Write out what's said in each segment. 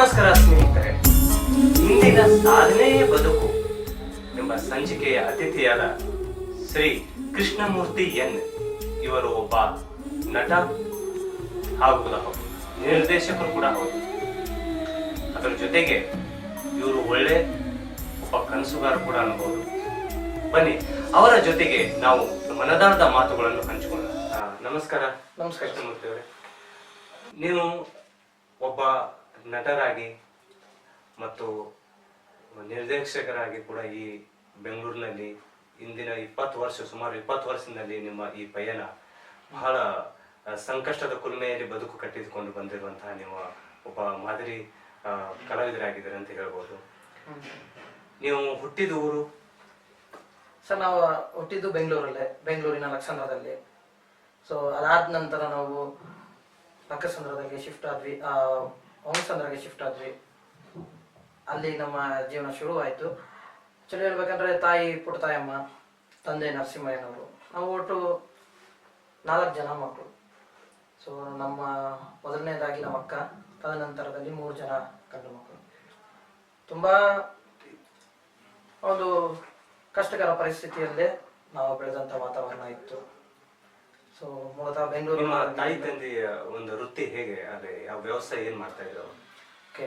ನಮಸ್ಕಾರ ಸ್ನೇಹಿತರೆ, ಇಂದಿನ ಸಾಧನೆಯೇ ಬದುಕು ಎಂಬ ಸಂಚಿಕೆಯ ಅತಿಥಿಯಾದ ಶ್ರೀ ಕೃಷ್ಣಮೂರ್ತಿ ಎನ್ ಇವರು ಒಬ್ಬ ನಟ ಹಾಗೂ ನಿರ್ದೇಶಕರು ಕೂಡ ಹೌದು. ಅದರ ಜೊತೆಗೆ ಇವರು ಒಳ್ಳೆ ಒಬ್ಬ ಕನಸುಗಾರ ಕೂಡ ಅನ್ಬೋದು. ಬನ್ನಿ ಅವರ ಜೊತೆಗೆ ನಾವು ಮನದಾಳದ ಮಾತುಗಳನ್ನು ಹಂಚಿಕೊಳ್ಳೋಣ. ನಮಸ್ಕಾರ. ನಮಸ್ಕಾರ ಕೃಷ್ಣಮೂರ್ತಿ ಅವರೇ, ನೀವು ಒಬ್ಬ ನಟರಾಗಿ ಮತ್ತು ನಿರ್ದೇಶಕರಾಗಿ ಕೂಡ ಈ ಬೆಂಗಳೂರಿನಲ್ಲಿ ಇಂದಿನ ಸುಮಾರು 20 ವರ್ಷದಲ್ಲಿ ನಿಮ್ಮ ಈ ಪಯಣ ಬಹಳ ಸಂಕಷ್ಟದ ಕುಲುಮೆಯಲ್ಲಿ ಬದುಕು ಕಟ್ಟಿಕೊಂಡು ಬಂದಿರುವಂತಹ ನೀವು ಒಬ್ಬ ಮಾದರಿ ಕಲಾವಿದರಾಗಿದ್ದಾರೆ ಅಂತ ಹೇಳ್ಬೋದು. ನೀವು ಹುಟ್ಟಿದ ಊರು? ಸರ್, ನಾವು ಹುಟ್ಟಿದ್ದು ಬೆಂಗಳೂರಲ್ಲೇ, ಬೆಂಗಳೂರಿನ ಲಕ್ಷಂದ್ರದಲ್ಲಿ. ಸೊ ಅದಾದ ನಂತರ ನಾವು ಲಕ್ಕಸಂದ್ರದಲ್ಲಿ ಶಿಫ್ಟ್ ಆದ್ವಿ, ಹೊಂಗಸಂದ್ರಗೆ ಶಿಫ್ಟ್ ಆದ್ವಿ. ಅಲ್ಲಿ ನಮ್ಮ ಜೀವನ ಶುರುವಾಯಿತು. ಚಳಿ ಹೇಳ್ಬೇಕಂದ್ರೆ ತಾಯಿ ಪುಟ್ಟತಾಯಮ್ಮ, ತಂದೆ ನರಸಿಂಹಯ್ಯನವರು. ನಾವು ಒಟ್ಟು 4 ಜನ ಮಕ್ಕಳು. ಸೊ ನಮ್ಮ ಮೊದಲನೇದಾಗಿ ನಮ್ಮ ಅಕ್ಕ, ತದನಂತರದಲ್ಲಿ 3 ಜನ ಗಂಡು ಮಕ್ಕಳು. ತುಂಬ ಒಂದು ಕಷ್ಟಕರ ಪರಿಸ್ಥಿತಿಯಲ್ಲೇ ನಾವು ಬೆಳೆದಂಥ ವಾತಾವರಣ ಇತ್ತು. ಸೊ ಮೂಲತಃ ಬೆಂಗಳೂರು. ನಿಮ್ಮ ತಾಯಿ ತಂದೆಯ ಒಂದು ವೃತ್ತಿ ಹೇಗೆ, ಅದೇ ಯಾವ ವ್ಯವಸಾಯ ಏನ್ ಮಾಡ್ತಾ ಇದ್ರು? ಓಕೆ,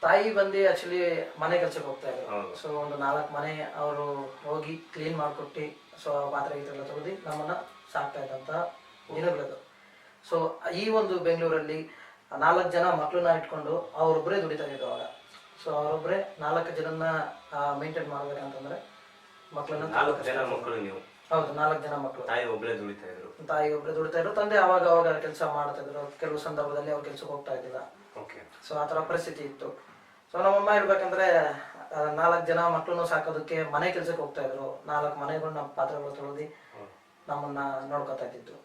ತಾಯಿ ಬಂದು ಆಕ್ಚುಲಿ ಮನೆ ಕೆಲ್ಸಕ್ಕೆ ಹೋಗ್ತಾ ಇದ್ರು. ಸೊ ಒಂದು 4 ಮನೆ ಅವರು ಹೋಗಿ ಕ್ಲೀನ್ ಮಾಡಿಕೊಟ್ಟು, ಸೊ ಪಾತ್ರೆ ಗೀತ್ರೆಲ್ಲ ತೊಳೆದು ನಮ್ಮನ್ನ ಸಾಕ್ತಾ ಇದ್ದಂಥ ದಿನಗಳದು. ಸೊ ಈ ಒಂದು ಬೆಂಗಳೂರಲ್ಲಿ 4 ಜನ ಮಕ್ಕಳನ್ನ ಇಟ್ಕೊಂಡು ಅವರೊಬ್ಬರೇ ದುಡಿತಾ ಇದ್ರು ಅವಾಗ. ಸೊ ಅವರೊಬ್ಬರೇ 4 ಜನನ್ನ ಮೇಂಟೈನ್ ಮಾಡ್ಬೇಕಂತಂದ್ರೆ ಮಕ್ಕಳನ್ನ 4 ಜನ ಮಕ್ಕಳು ನೀವು? ಹೌದು, 4 ಜನ ಮಕ್ಕಳು. ತಾಯಿ ಒಬ್ಬಳೇ ದುಡಿತಾ ಇದ್ರು? ತಾಯಿ ಒಬ್ಬರೇ ದುಡಿತಾ ಇದ್ರು. ತಂದೆ ಅವಾಗ ಅವಾಗ ಕೆಲಸ ಮಾಡ್ತಾ ಇದ್ರು. ಕೆಲವು ಸಂದರ್ಭದಲ್ಲಿ ಅವ್ರು ಕೆಲ್ಸಕ್ಕೆ ಹೋಗ್ತಾ ಇದ್ದಿಲ್ಲ. ಸೊ ಆ ಥರ ಪರಿಸ್ಥಿತಿ ಇತ್ತು. ಸೊ ನಮ್ಮಮ್ಮ ಹೇಳ್ಬೇಕಂದ್ರೆ 4 ಜನ ಮಕ್ಕಳನ್ನು ಸಾಕೋದಕ್ಕೆ ಮನೆ ಕೆಲ್ಸಕ್ಕೆ ಹೋಗ್ತಾ ಇದ್ರು. 4 ಮನೆಗಳನ್ನ ಪಾತ್ರೆಗಳು ತೊಳೆದು ನಮ್ಮನ್ನ ನೋಡ್ಕೊತಾ ಇದ್ದಿದ್ದು.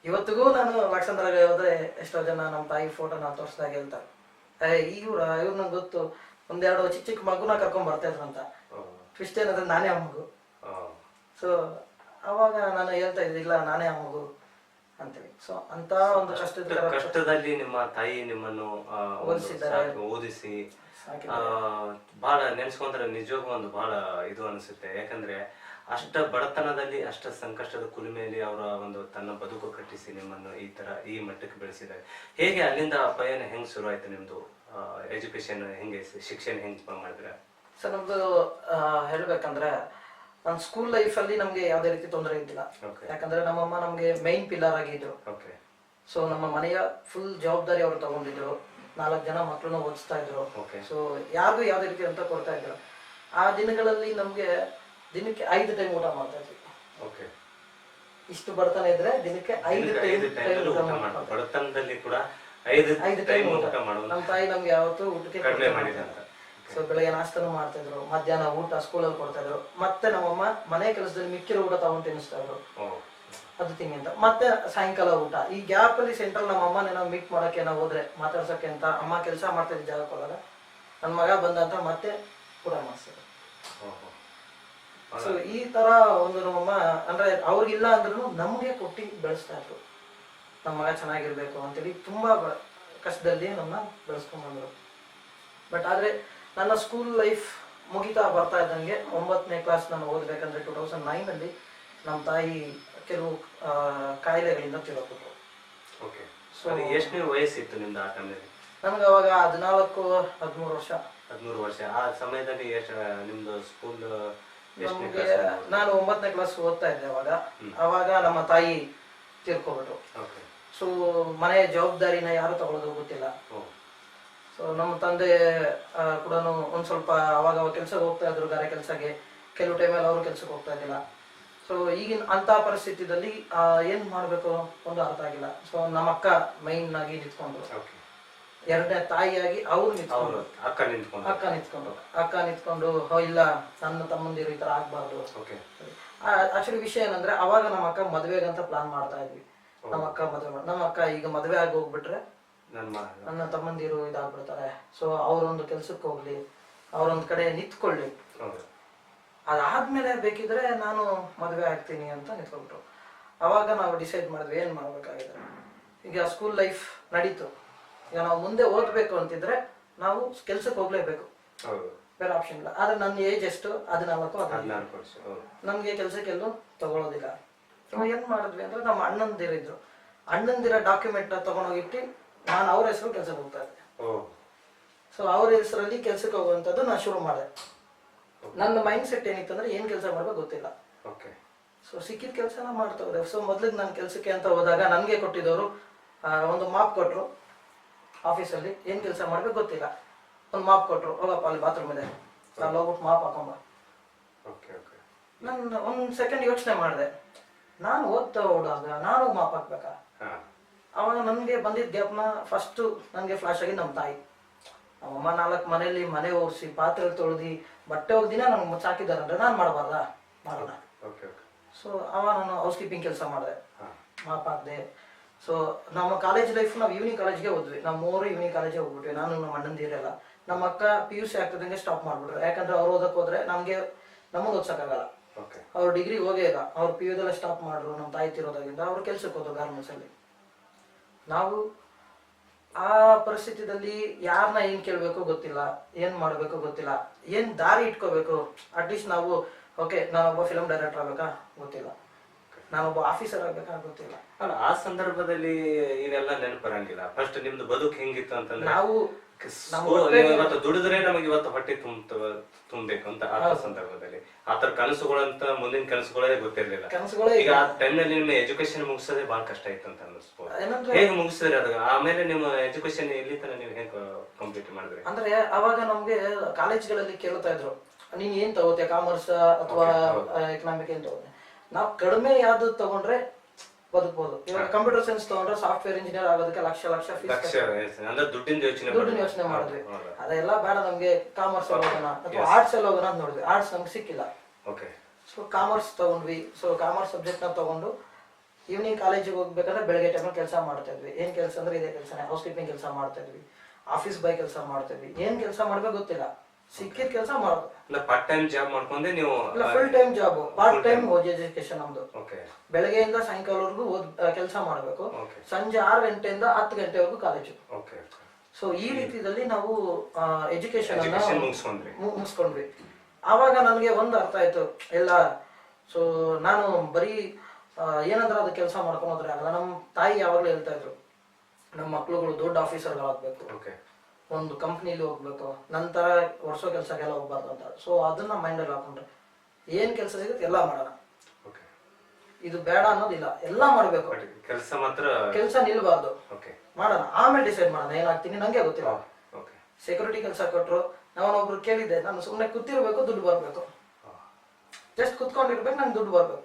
ಇವತ್ತಿಗೂ ನಾನು ಲಕ್ಷಂದ್ರಾಗ ಹೋದ್ರೆ ಎಷ್ಟೋ ಜನ ನಮ್ಮ ತಾಯಿ ಫೋಟೋನ ತೋರಿಸಿದಾಗ ಹೇಳ್ತಾರೆ, ಇವ್ರು ನಂಗೆ ಗೊತ್ತು, 1-2 ಚಿಕ್ಕ ಚಿಕ್ಕ ಮಗುನ ಕರ್ಕೊಂಡ್ ಬರ್ತಾ ಇದ್ರು ಅಂತ. ಟ್ವಿಸ್ಟ್ ಏನಂದ್ರೆ ನಾನೇ ಆ ಮಗು. ಸೊ ಅವಾಗ ನಾನು ಹೇಳ್ತಾ ಇದ್ದೆ, ಇಲ್ಲ ನಾನೇ ಆ ಮಗು ಅಂತೇಳಿ. ಸೊ ಅಂತ ಒಂದು ಕಷ್ಟದಲ್ಲಿ ನಿಮ್ಮ ತಾಯಿ ನಿಮ್ಮನ್ನು ಓದಿಸಿ ಬಹಳ ನೆನ್ಸ್ಕೊಂಡ್ರೆ ನಿಜವಾಗೂ ಒಂದು ಬಹಳ ಇದು ಅನಿಸುತ್ತೆ. ಯಾಕಂದ್ರೆ ಅಷ್ಟ ಬಡತನದಲ್ಲಿ, ಅಷ್ಟ ಸಂಕಷ್ಟದ ಕುಲುಮೆಯಲ್ಲಿ ಅವರ ಒಂದು ತನ್ನ ಬದುಕು ಕಟ್ಟಿಸಿ ನಿಮ್ಮನ್ನು ಈ ಮಟ್ಟಕ್ಕೆ ಬೆಳೆಸಿದ್ದಾರೆ. ಹೇಗೆ ಅಲ್ಲಿಂದ ಪಯಣ ಹೆಂಗ್ ಶುರು ಆಯ್ತು ನಿಮ್ದು? ಎಜುಕೇಶನ್ ಹೆಂಗೆ, ಶಿಕ್ಷಣ ಹೆಂಗ್ ಮಾಡಿದ್ರೆ? ಸರ್, ನಮ್ದು ಹೇಳ್ಬೇಕಂದ್ರೆ ನನ್ನ ಸ್ಕೂಲ್ ಲೈಫ್ ಅಲ್ಲಿ ನಮ್ಗೆ ಯಾವ್ದೇ ರೀತಿ ತೊಂದರೆ ಇದ್ದಿಲ್ಲ. ಯಾಕಂದ್ರೆ ನಮ್ಮಮ್ಮ ನಮ್ಗೆ ಮೈನ್ ಪಿಲ್ಲರ್ ಆಗಿದ್ರು. ಸೊ ನಮ್ಮ ಮನೆಯ ಫುಲ್ ಜವಾಬ್ದಾರಿ ಅವರು ತಗೊಂಡಿದ್ರು. 4 ಜನ ಮಕ್ಕಳನ್ನ ಓದಿಸ್ತಾ ಇದ್ರು. ಸೊ ಯಾರಿಗೂ ಯಾವ್ದೇ ರೀತಿ ಅಂತ ಕೊಡ್ತಾ ಇದ್ರು. ಆ ದಿನಗಳಲ್ಲಿ ನಮ್ಗೆ ದಿನಕ್ಕೆ 5 ಟೈಮ್ ಊಟ ಮಾಡ್ತಾ ಇದ್ವಿ. ಇಷ್ಟು ಬಡತನ ಇದ್ರೆ ದಿನಕ್ಕೆ 5 ಟೈಮ್ ಊಟ ಮಾಡ್ತಾರೆ. ಬಡತನದಲ್ಲಿ ಕೂಡ 5 ಟೈಮ್ ಊಟ ಮಾಡೋದು. ನಮ್ಮ ತಾಯಿ ನಮ್ಗೆ ಯಾವತ್ತೂ ಊಟಕ್ಕೆ ಕಡಿಮೆ ಮಾಡಿಲ್ಲ. ಸೊ ಬೆಳಗ್ಗೆ ನಾಷ್ಟನೂ ಮಾಡ್ತಾ ಇದ್ರು, ಮಧ್ಯಾಹ್ನ ಊಟ ಸ್ಕೂಲಲ್ಲಿ ಕೊಡ್ತಾ ಇದ್ರು. ಮತ್ತೆ ನಮ್ಮಮ್ಮ ಮನೆ ಕೆಲಸದಲ್ಲಿ ಮಿಕ್ಕಿರೋ ಊಟ ತಗೊಂಡು ತಿನ್ನಿಸ್ತಾ ಇದ್ರು, ಅದು ತಿಂಗಿ ಅಂತ. ಮತ್ತೆ ಸಾಯಂಕಾಲ ಊಟ. ಈ ಗ್ಯಾಪ್ ಅಲ್ಲಿ ಸೆಂಟ್ರಲ್ ನಮ್ಮಮ್ಮ ನಾವು ಮೀಟ್ ಮಾಡಕ್ಕೆ ನಾವು ಹೋದ್ರೆ ಮಾತಾಡ್ಸಕ್ಕೆ ಅಂತ ಅಮ್ಮ ಕೆಲಸ ಮಾಡ್ತಾ ಇದ್ದ ಜಾಗಕ್ಕೆ ಹೋದಾಗ ನನ್ನ ಮಗ ಬಂದಂತ ಮತ್ತೆ ಊಟ ಮಾಡಿಸ್ತಾರೆ. ಸೊ ಈ ತರ ಒಂದು ನಮ್ಮಮ್ಮ ಅಂದ್ರೆ ಅವ್ರಿಗಿಲ್ಲ ಅಂದ್ರೂ ನಮ್ಗೆ ಕೊಟ್ಟಿ ಬೆಳೆಸ್ತಾ ಇದ್ರು. ನಮ್ಮ ಮಗ ಚೆನ್ನಾಗಿರ್ಬೇಕು ಅಂತೇಳಿ ತುಂಬಾ ಕಷ್ಟದಲ್ಲಿ ನಮ್ಮನ್ನ ಬೆಳೆಸ್ಕೊಂಡ್ ಬಂದ್ರು. ಬಟ್ ಆದ್ರೆ ನನ್ನ ಸ್ಕೂಲ್ ಲೈಫ್ ಮುಗಿತಾ ಬರ್ತಾ ಇದ್ದಂಗೆ 9ನೇ ಕ್ಲಾಸ್ ನಾನು ಓದ್ಬೇಕಂದ್ರೆ 2009 ಅಲ್ಲಿ ನಮ್ಮ ತಾಯಿ ಕೆಲವು ಕಾಯಿಲೆಗಳಿಂದ ತೀರೋಗ್ಬಿಟ್ರು. ಸೊ ಎಷ್ಟನೇ ವಯಸ್ಸಿತ್ತು ನಿಮ್ದು ಆ ಟೈಮಲ್ಲಿ? ನಮ್ಗೆ ಅವಾಗ 14-13 ವರ್ಷ. 13 ವರ್ಷ. ಆ ಸಮಯದಲ್ಲಿ ನಿಮ್ದು ಸ್ಕೂಲ್? ನಾನು 9ನೇ ಕ್ಲಾಸ್ ಓದ್ತಾ ಇದ್ದೆ ಅವಾಗ ನಮ್ಮ ತಾಯಿ ತೀರ್ಕೊಬಿಟ್ರು. ಸೊ ಮನೆಯ ಜವಾಬ್ದಾರಿನ ಯಾರು ತಗೊಳ್ಳೋದು ಗೊತ್ತಿಲ್ಲ. ಸೊ ನಮ್ಮ ತಂದೆ ಕೂಡ ಒಂದ್ ಸ್ವಲ್ಪ ಅವಾಗ ಕೆಲ್ಸಕ್ಕೆ ಹೋಗ್ತಾ ಇದ್ರು, ಗಾರೆ ಕೆಲ್ಸಕ್ಕೆ. ಕೆಲವು ಟೈಮಲ್ಲಿ ಅವರು ಕೆಲ್ಸಕ್ಕೆ ಹೋಗ್ತಾ ಇದ್ದಿಲ್ಲ. ಸೊ ಈಗಿನ ಅಂತ ಪರಿಸ್ಥಿತಿಯಲ್ಲಿ ಏನ್ ಮಾಡ್ಬೇಕು ಒಂದು ಅರ್ಥ ಆಗಿಲ್ಲ. ಸೊ ನಮ್ಮ ಅಕ್ಕ ಮೈನ್ ಆಗಿ ನಿಂತ್ಕೊಂಡ್ರು. 2ನೇ ತಾಯಿಯಾಗಿ ಅವ್ರು ನಿಂತ್ಕೊಂಡ್ರು. ಅಕ್ಕ ನಿಂತ್ಕೊಂಡು ಇಲ್ಲ ನನ್ನ ತಮ್ಮಂದಿರು ಈ ತರ ಆಗ್ಬಾರ್ದು. ಆಕ್ಚುಲಿ ವಿಷಯ ಏನಂದ್ರೆ ಅವಾಗ ನಮ್ಮ ಅಕ್ಕ ಮದ್ವೆಗಂತ ಪ್ಲಾನ್ ಮಾಡ್ತಾ ಇದ್ವಿ. ನಮ್ಮ ಅಕ್ಕ ಈಗ ಮದ್ವೆ ಆಗಿ ಹೋಗ್ಬಿಟ್ರೆ ನನ್ನ ತಮ್ಮಂದಿರು ಇದಾಗ್ಬಿಡ್ತಾರೆ. ಸೊ ಅವ್ರೊಂದು ಕೆಲ್ಸಕ್ಕೆ ಹೋಗ್ಲಿ, ಅವ್ರೊಂದ್ ಕಡೆ ನಿಂತ್ಕೊಳ್ಳಿ, ಅದಾದ್ಮೇಲೆ ಬೇಕಿದ್ರೆ ನಾನು ಮದ್ವೆ ಆಗ್ತೀನಿ ಅಂತ ನಿಂತ್ಕೊಂಡ್ಬಿಟ್ರು. ಅವಾಗ ನಾವು ಡಿಸೈಡ್ ಮಾಡಿದ್ವಿ ಏನ್ ಮಾಡ್ಬೇಕಾಗಿದೆ. ಈಗ ಸ್ಕೂಲ್ ಲೈಫ್ ನಡೀತು. ಈಗ ನಾವು ಮುಂದೆ ಓದ್ಬೇಕು ಅಂತಿದ್ರೆ ನಾವು ಕೆಲ್ಸಕ್ಕೆ ಹೋಗ್ಲೇಬೇಕು, ಹೌದು ಬೇರೆ ಆಪ್ಷನ್ ಇಲ್ಲ. ಆದ್ರೆ ನನ್ನ ಏಜ್ ಎಷ್ಟು 14 14 ವರ್ಷ. ಹೌದು. ನಮ್ಗೆ ಕೆಲ್ಸಕ್ಕೆಲ್ಲೂ ತಗೊಳ್ಳೋದಿಲ್ಲ. ನಾವು ಏನ್ ಮಾಡಿದ್ವಿ ಅಂದ್ರೆ ನಮ್ಮ ಅಣ್ಣಂದಿರಿದ್ರು, ಅಣ್ಣಂದಿರ ಡಾಕ್ಯುಮೆಂಟ್ ತಗೊಂಡೋಗಿಟ್ಟು ನಾನು ಅವ್ರ ಹೆಸರು ಕೆಲ್ಸಕ್ಕೆ ಹೋಗ್ತಾ ಇದ್ದೆ. ಸೊ ಅವ್ರ ಹೆಸರಲ್ಲಿ ಕೆಲ್ಸಕ್ಕೆ ಹೋಗುವಂಥದ್ದು ನಾನು ಶುರು ಮಾಡಿದೆ. ನನ್ನ ಮೈಂಡ್ ಸೆಟ್ ಏನಿತ್ತು ಅಂದ್ರೆ ಏನ್ ಕೆಲಸ ಮಾಡ್ಬೇಕು ಗೊತ್ತಿಲ್ಲ. ಸೊ ಸಿಕ್ಕಿದ ಕೆಲಸನ ಮಾಡ್ತಾ ಹೋದೆ. ಸೊ ಮೊದ್ಲಿಗೆ ನಾನು ಕೆಲ್ಸಕ್ಕೆ ಅಂತ ಹೋದಾಗ ನನ್ಗೆ ಕೊಟ್ಟಿದ್ದವರು ಒಂದು ಮಾಪ್ ಕೊಟ್ರು ಆಫೀಸಲ್ಲಿ, ಏನ್ ಕೆಲಸ ಮಾಡ್ಬೇಕು ಗೊತ್ತಿಲ್ಲ, ಒಂದು ಮಾಪ್ ಕೊಟ್ರು, ಹೋಗಪ್ಪ ಅಲ್ಲಿ ಬಾತ್ರೂಮ್ ಇದೆ, ಅಲ್ಲಿ ಹೋಗ್ಬಿಟ್ಟು ಮಾಪ್ ಹಾಕೊಂಬ. ನಾನು ಒಂದ್ ಸೆಕೆಂಡ್ ಯೋಚನೆ ಮಾಡಿದೆ, ನಾನು ಓದ್ತಾ ಹೋದಾಗ ನಾನು ಮಾಪ್ ಹಾಕ್ಬೇಕಾ? ಅವಾಗ ನನ್ಗೆ ಬಂದಿದ್ದ ಗ್ಯಾಪ್ನ ಫಸ್ಟ್ ನನ್ಗೆ ಫ್ಲಾಶ್ ಆಗಿ ನಮ್ಮ ತಾಯಿ. ನಮ್ಮಮ್ಮ 4 ಮನೆಯಲ್ಲಿ ಮನೆ ಒರೆಸಿ ಪಾತ್ರೆ ತೊಳೆದಿ ಬಟ್ಟೆ ಒಗ್ದಿನ ನಂಗೆ ಮುಚ್ಚಾಕಿದಾರಂದ್ರೆ ನಾನು ಮಾಡಬಾರ್ದ? ಮಾಡೋಣ. ಸೊ ಅವಾಗ ನಾನು ಹೌಸ್ ಕೀಪಿಂಗ್ ಕೆಲಸ ಮಾಡಿದೆ, ಮಾಪ್ ಹಾಕ್ದೆ. ಸೊ ನಮ್ಮ ಕಾಲೇಜ್ ಲೈಫ್ ನಾವು ಈವ್ನಿಂಗ್ ಕಾಲೇಜ್ಗೆ ಹೋದ್ವಿ, ನಾವು 3 ಈವ್ನಿಂಗ್ ಕಾಲೇಜಿಗೆ ಹೋಗ್ಬಿಟ್ವಿ, ನಾನು ನಮ್ಮ ಅಣ್ಣಂದಿರೆಲ್ಲ. ನಮ್ಮ ಅಕ್ಕ PUC ಆಗ್ತದಂಗೆ ಸ್ಟಾಪ್ ಮಾಡ್ಬಿಟ್ರು, ಯಾಕಂದ್ರೆ ಅವ್ರು ಓದಕ್ಕೆ ಹೋದ್ರೆ ನಮ್ಗೆ ನಮ್ಮದು ಓದ್ಸಕ್ಕಾಗಲ್ಲ. ಅವ್ರು ಡಿಗ್ರಿಗೆ ಹೋಗೇ ಇಲ್ಲ, ಅವ್ರು PU ಸ್ಟಾಪ್ ಮಾಡ್ರು. ನಮ್ಮ ತಾಯಿ ತಿರೋದಾಗಿಂದ ಅವ್ರು ಕೆಲ್ಸಕ್ಕೆ ಹೋದ್ರು ಗಾರ್ಮೆಂಟ್ಸ್ ಅಲ್ಲಿ. ನಾವು ಆ ಪರಿಸ್ಥಿತಿಯಲ್ಲಿ ಯಾರನ್ನ ಏನ್ ಕೇಳ್ಬೇಕು ಗೊತ್ತಿಲ್ಲ, ಏನ್ ಮಾಡ್ಬೇಕು ಗೊತ್ತಿಲ್ಲ, ಏನ್ ದಾರಿ ಇಟ್ಕೋಬೇಕು. ಅಟ್ಲೀಸ್ಟ್ ನಾವು ಓಕೆ ನಾನೊಬ್ಬ ಫಿಲಂ ಡೈರೆಕ್ಟರ್ ಆಗ್ಬೇಕಾ ಗೊತ್ತಿಲ್ಲ, ನಾನೊಬ್ಬ ಆಫೀಸರ್ ಆಗ್ಬೇಕಾ ಗೊತ್ತಿಲ್ಲ. ಅಲ್ಲ, ಆ ಸಂದರ್ಭದಲ್ಲಿ ಇವೆಲ್ಲ ನೆನಪರಂಗಿಲ್ಲ. ಫಸ್ಟ್ ನಿಮ್ದು ಬದುಕು ಹೆಂಗಿತ್ತು ಅಂತಂದ್ರೆ ನಾವು ಇವತ್ತು ದುಡಿದ್ರೆ ನಮಗೆ ಇವತ್ತು ಹೊಟ್ಟೆ ತುಂಬಬೇಕು ಅಂತ ಆ ಸಂದರ್ಭದಲ್ಲಿ ಆತರ ಕನಸುಗಳಂತ ಮುಂದಿನ ಕನಸುಗಳೇ ಗೊತ್ತಿರ್ಲಿಲ್ಲ. ಈಗ ಆ ಟೈಮ್ನಲ್ಲಿ ನಿಮ್ಮ ಎಜುಕೇಶನ್ ಮುಗಿಸೋದೇ ಬಹಳ ಕಷ್ಟ ಆಯ್ತು ಅಂತ ಅನ್ನಿಸ್ಬೋದು. ಹೇಗೆ ಮುಗಿಸಿದ್ರಿ ಅದು? ಆಮೇಲೆ ನಿಮ್ಮ ಎಜುಕೇಶನ್ ಎಲ್ಲಿ ತನಕ ನೀವು ಹೇಗೆ ಕಂಪ್ಲೀಟ್ ಮಾಡಿದ್ರಿ? ಅಂದ್ರೆ ಅವಾಗ ನಮ್ಗೆ ಕಾಲೇಜ್ಗಳಲ್ಲಿ ಕೇಳ್ತಾ ಇದ್ರು, ನೀನ್ ಏನ್ ತಗೋತೀಯ, ಕಾಮರ್ಸ್ ಅಥವಾ ಎಕನಾಮಿಕ್ ಏನ್ ತಗೋತೀಯ? ನಾವು ಕಡಿಮೆ ಯಾವ್ದು ತಗೊಂಡ್ರೆ ಬದುಕಬಹುದು. ಇವಾಗ ಕಂಪ್ಯೂಟರ್ ಸೈನ್ಸ್ ತಗೊಂಡ್ರೆ ಸಾಫ್ಟ್ವೇರ್ ಇಂಜಿನಿಯರ್ ಆಗೋದಕ್ಕೆ ಲಕ್ಷ ಫೀಸ್, ದುಡ್ಡಿನ ಯೋಚನೆ ಮಾಡಿದ್ವಿ. ಅದೆಲ್ಲ ಬೇಡ ನಮ್ಗೆ, ಕಾಮರ್ಸ್ ಹೋಗೋಣ ಅಥವಾ ಆರ್ಟ್ಸ್ ಅಲ್ಲಿ ಹೋಗೋಣ ಅಂತ ನೋಡಿದ್ವಿ. ಆರ್ಟ್ಸ್ ನಮ್ಗೆ ಸಿಕ್ಕಿಲ್ಲ, ಸೊ ಕಾಮರ್ಸ್ ತಗೊಂಡ್ವಿ. ಸೊ ಕಾಮರ್ಸ್ ಸಬ್ಜೆಕ್ಟ್ ನ ತಗೊಂಡು ಈವ್ನಿಂಗ್ ಕಾಲೇಜಿಗೆ ಹೋಗ್ಬೇಕಂದ್ರೆ ಬೆಳಗ್ಗೆ ಟೈಮ್ ಕೆಲಸ ಮಾಡ್ತಾ ಇದ್ವಿ. ಏನ್ ಕೆಲಸ ಅಂದ್ರೆ ಇದೇ ಕೆಲಸನೇ, ಹೌಸ್ ಕೀಪಿಂಗ್ ಕೆಲಸ ಮಾಡ್ತಾ ಇದ್ವಿ, ಆಫೀಸ್ ಬಾಯ್ ಕೆಲಸ ಮಾಡ್ತಾ ಇದ್ವಿ. ಏನ್ ಕೆಲಸ ಮಾಡ್ಬೇಕು ಗೊತ್ತಿಲ್ಲ, ಸಿಕ್ಕಿದ ಕೆಲಸ ಮಾಡೋದು. ಪಾರ್ಟ್ ಟೈಮ್ ಜಾಬ್ ಮಾಡ್ಕೊಂಡೆ ನೀವು? Full time job, part time education ನಮ್ದು. ಬೆಳಗ್ಗೆಯಿಂದ ಸಾಯಂಕಾಲವರೆಗೂ ಕೆಲಸ ಮಾಡಬೇಕು, ಸಂಜೆ 6 ಗಂಟೆಯಿಂದ 10 ಗಂಟೆವರೆಗೂ ಕಾಲೇಜು. ಸೊ ಈ ರೀತಿಯಲ್ಲಿ ನಾವು ಎಜುಕೇಶನ್ ಮುಗಿಸ್ಕೊಂಡ್ವಿ. ಆವಾಗ ನನಗೆ ಒಂದು ಅರ್ಥ ಆಯ್ತು ಎಲ್ಲ. ಸೊ ನಾನು ಬರೀ ಏನಂದ್ರೆ ಅದು ಕೆಲಸ ಮಾಡ್ಕೊಂಡು ಹೋದ್ರೆ ಆಗಲ್ಲ. ನಮ್ಮ ತಾಯಿ ಯಾವಾಗ್ಲೂ ಹೇಳ್ತಾ ಇದ್ರು, ನಮ್ಮ ಮಕ್ಳುಗಳು ದೊಡ್ಡ ಆಫೀಸರ್ಗಳಾಗ್ಬೇಕು, ಒಂದು ಕಂಪ್ನಿಲಿ ಹೋಗ್ಬೇಕು, ನಂತರ ವರ್ಷೋ ಕೆಲಸಕ್ಕೆಲ್ಲ ಹೋಗ್ಬಾರ್ದು ಅಂತ. ಸೊ ಅದನ್ನ ಮೈಂಡಲ್ಲಿ ಹಾಕೊಂಡ್ರೆ ಏನ್ ಕೆಲಸ ಸಿಗುತ್ತೆ ಎಲ್ಲ ಮಾಡೋಣ, ಇದು ಬೇಡ ಅನ್ನೋದಿಲ್ಲ, ಎಲ್ಲ ಮಾಡ್ಬೇಕು. ಕೆಲಸ ನಿಲ್ಬಾರ್ದು, ಮಾಡೋಣ, ಆಮೇಲೆ ಡಿಸೈಡ್ ಮಾಡೋಣ ಏನಾಗ್ತೀನಿ ನಂಗೆ ಗೊತ್ತಿಲ್ಲ. ಸೆಕ್ಯೂರಿಟಿ ಕೆಲಸ ಕೊಟ್ರು, ನಾವೊಬ್ರು ಕೇಳಿದ್ದೆ, ನಾನು ಸುಮ್ಮನೆ ಕೂತಿರ್ಬೇಕು, ದುಡ್ಡು ಬರ್ಬೇಕು, ಜಸ್ಟ್ ಕುತ್ಕೊಂಡಿರ್ಬೇಕು, ನಂಗೆ ದುಡ್ಡು ಬರ್ಬೇಕು.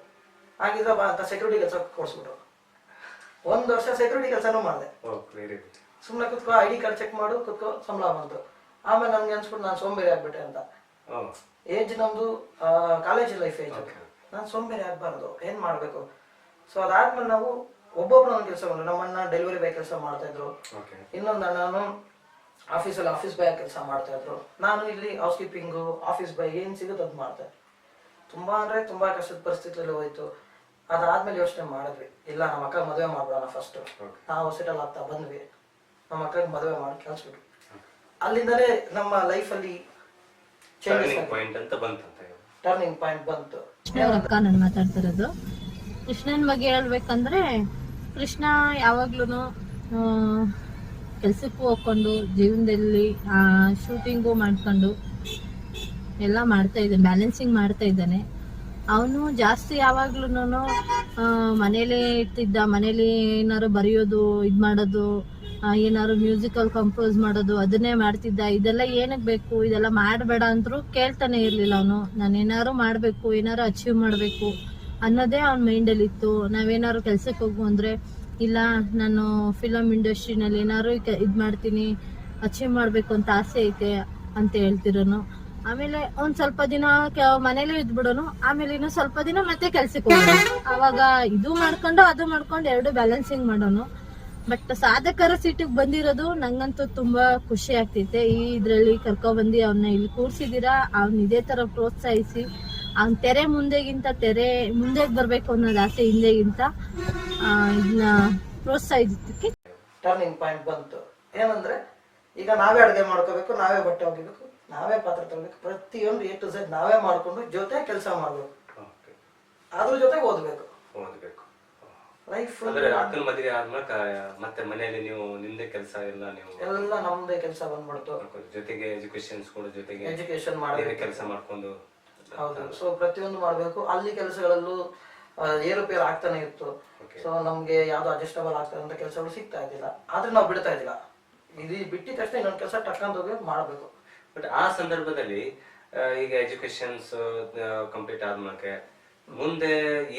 ಆಗಿದ ಬಾ ಅಂತ ಸೆಕ್ಯೂರಿಟಿ ಕೆಲಸ ಕೊಡ್ಸ್ಬಿಟ್ರು. 1 ವರ್ಷ ಸೆಕ್ಯೂರಿಟಿ ಕೆಲಸನೂ ಮಾಡಿದೆ. ಸುಮ್ಮನೆ ಕುತ್ಕೋ, ID ಕಾರ್ಡ್ ಚೆಕ್ ಮಾಡು, ಕುತ್ಕೋ, ಸಂಬಳ ಬಂತು. ಆಮೇಲೆ ನನ್ಗೆ ಅನ್ಸ್ಬಿಟ್ಟು ನಾನು ಸೋಂಬೇರಿ ಆಗ್ಬಿಟ್ಟೆ ಅಂತ. ಏಜ್ ನಮ್ದು ಕಾಲೇಜ್ ಲೈಫ್ ಏಜ್, ನಾನು ಸೋಂಬೇರಿ ಆಗ್ಬಾರ್ದು, ಏನ್ ಮಾಡ್ಬೇಕು. ಸೊ ಅದಾದ್ಮೇಲೆ ನಾವು ಒಬ್ಬೊಬ್ರು ನನ್ನ ಕೆಲಸ ಬಂದ್ರು. ನಮ್ಮ ಅಣ್ಣ ಡೆಲಿವರಿ ಬಾಯ್ ಕೆಲಸ ಮಾಡ್ತಾ ಇದ್ರು, ಇನ್ನೊಂದು ಅಣ್ಣನು ಆಫೀಸಲ್ಲಿ ಆಫೀಸ್ ಬಾಯ್ ಕೆಲಸ ಮಾಡ್ತಾ ಇದ್ರು, ನಾನು ಇಲ್ಲಿ ಹೌಸ್ ಕೀಪಿಂಗು, ಆಫೀಸ್ ಬಾಯ್ ಏನ್ ಸಿಗುತ್ತೆ ಅದು ಮಾಡ್ತಾ ಇದ್ದೆ. ತುಂಬಾ ಅಂದ್ರೆ ತುಂಬಾ ಕಷ್ಟದ ಪರಿಸ್ಥಿತಿಯಲ್ಲಿ ಹೋಯ್ತು. ಅದಾದ್ಮೇಲೆ ಯೋಚನೆ ಮಾಡಿದ್ವಿ, ಇಲ್ಲ ನಮ್ಮ ಅಕ್ಕ ಮದುವೆ ಮಾಡ್ಬಿಡೋಣ ಫಸ್ಟ್. ನಾವು ಸೆಟಲ್ ಆಗ್ತಾ ಬಂದ್ವಿ, ನಮ್ಮ ಅಕ್ಕಗೆ ಮದುವೆ ಮಾಡಿ ಕಳ್ಸ್ಬಿಟ್ವಿ. ಅಲ್ಲಿಂದಲೇ ನಮ್ಮ ಲೈಫಲ್ಲಿ ಟರ್ನಿಂಗ್ ಪಾಯಿಂಟ್ ಬಂತು. ಅಕ್ಕ ನಾನು ಮಾತಾಡ್ತಿರೋದು ಕೃಷ್ಣನ್ ಬಗ್ಗೆ ಹೇಳ್ಬೇಕಂದ್ರೆ, ಕೃಷ್ಣ ಯಾವಾಗ್ಲೂ ಕೆಲ್ಸಕ್ಕೂ ಹೋಗ್ಕೊಂಡು ಜೀವನದಲ್ಲಿ ಶೂಟಿಂಗು ಮಾಡ್ಕೊಂಡು ಎಲ್ಲ ಮಾಡ್ತಾ ಇದ್ದಾನೆ, ಬ್ಯಾಲೆನ್ಸಿಂಗ್ ಮಾಡ್ತಾ ಇದ್ದಾನೆ. ಅವನು ಜಾಸ್ತಿ ಯಾವಾಗ್ಲೂ ಮನೇಲೇ ಇರ್ತಿದ್ದ, ಮನೇಲಿ ಏನಾರು ಬರೆಯೋದು, ಇದು ಮಾಡೋದು, ಏನಾದ್ರು ಮ್ಯೂಸಿಕಲ್ ಕಂಪೋಸ್ ಮಾಡೋದು, ಅದನ್ನೇ ಮಾಡ್ತಿದ್ದ. ಇದೆಲ್ಲ ಏನಕ್ಕೆ ಬೇಕು, ಇದೆಲ್ಲ ಮಾಡಬೇಡ ಅಂದ್ರು ಕೇಳ್ತಾನೆ ಇರ್ಲಿಲ್ಲ ಅವನು. ನಾನು ಏನಾದ್ರು ಮಾಡಬೇಕು, ಏನಾದ್ರು ಅಚೀವ್ ಮಾಡಬೇಕು ಅನ್ನೋದೇ ಅವ್ನ ಮೈಂಡಲ್ಲಿ ಇತ್ತು. ನಾವೇನಾದ್ರು ಕೆಲ್ಸಕ್ಕೆ ಹೋಗು ಅಂದರೆ, ಇಲ್ಲ ನಾನು ಫಿಲಮ್ ಇಂಡಸ್ಟ್ರಿನಲ್ಲಿ ಏನಾದ್ರು ಇದು ಮಾಡ್ತೀನಿ, ಅಚೀವ್ ಮಾಡಬೇಕು ಅಂತ ಆಸೆ ಐತೆ ಅಂತ ಹೇಳ್ತಿರೋನು. ಆಮೇಲೆ ಒಂದ್ ಸ್ವಲ್ಪ ದಿನ ಮನೇಲಿ ಇದ್ಬಿಡೋನು, ಆಮೇಲೆ ಇನ್ನು ಸ್ವಲ್ಪ ದಿನ ಮತ್ತೆ ಕೆಲ್ಸಕ್ಕೆ ಹೋಗೋನು. ಅವಾಗ ಇದು ಮಾಡ್ಕೊಂಡು ಅದು ಮಾಡ್ಕೊಂಡು 2 ಬ್ಯಾಲೆನ್ಸಿಂಗ್ ಮಾಡೋನು. ಬಟ್ ಸಾಧಕರ ಸೀಟಿಗೆ ಬಂದಿರೋದು ನಂಗಂತೂ ತುಂಬಾ ಖುಷಿ ಆಗ್ತೈತೆ. ಈ ಇದ್ರಲ್ಲಿ ಕರ್ಕೊಬಂದು ಅವನ್ನ ಇಲ್ಲಿ ಕೂರ್ಸಿದೀರಾ, ಅವ್ನ ಇದೇ ತರ ಪ್ರೋತ್ಸಾಹಿಸಿ, ಅವ್ನ ತೆರೆ ಮುಂದೆ ಬರ್ಬೇಕು ಅನ್ನೋದು ಆಸೆ ಹಿಂದೆಗಿಂತ ಇದನ್ನ ಪ್ರೋತ್ಸಾಹಿಸಕ್ಕೆ ಟರ್ನಿಂಗ್ ಪಾಯಿಂಟ್ ಬಂತು. ಏನಂದ್ರೆ ಈಗ ನಾವೇ ಅಡುಗೆ ಮಾಡ್ಕೋಬೇಕು, ನಾವೇ ಬಟ್ಟೆ ಒಗಿಬೇಕು, ನಾವೇ ಪಾತ್ರೆ ತೊಳ್ಬೇಕು, ಪ್ರತಿಯೊಂದು A to Z ನಾವೇ ಮಾಡ್ಕೊಂಡು ಜೊತೆ ಕೆಲಸ ಮಾಡ್ಬೇಕು, ಅದ್ರ ಜೊತೆಗೆ ಓದ್ಬೇಕು. ಲೈಫ್ ಅಕ್ಕನ ಮದುವೆ ಆದ್ಮೇಲೆ ಮತ್ತೆ ಮನೆಯಲ್ಲಿ ನೀವು ನಿಮ್ದೇ ಕೆಲಸ ಎಲ್ಲ ನಮ್ದೇ ಕೆಲಸ ಬಂದ್ಬಿಡ್ತು, ಜೊತೆಗೆ ಎಜುಕೇಶನ್ ಮಾಡಿ ಕೆಲಸ ಮಾಡ್ಕೊಂಡು. ಹೌದು. ಸೊ ಪ್ರತಿಯೊಂದು ಮಾಡ್ಬೇಕು. ಅಲ್ಲಿ ಕೆಲಸಗಳಲ್ಲೂ ಏರುಪೇರು ಆಗ್ತಾನೆ ಇತ್ತು. ಸೊ ನಮ್ಗೆ ಯಾವ್ದು ಅಡ್ಜಸ್ಟಬಲ್ ಆಗ್ತದೆ ಅಂತ ಕೆಲಸಗಳು ಸಿಗ್ತಾ ಇದ್ದಿಲ್ಲ, ಆದ್ರೆ ನಾವು ಬಿಡ್ತಾ ಇದ್ದಿಲ್ಲ. ಇದು ಬಿಟ್ಟಿದ ತಕ್ಷಣ ಇನ್ನೊಂದು ಕೆಲಸ ಟಕ್ಕಂತ ಹೋಗಿ ಮಾಡ್ಬೇಕು. ಬಟ್ ಆ ಸಂದರ್ಭದಲ್ಲಿ ಈಗ ಎಜುಕೇಶನ್ಸ್ ಕಂಪ್ಲೀಟ್ ಆದ್ಮೇಲೆ ಮುಂದೆ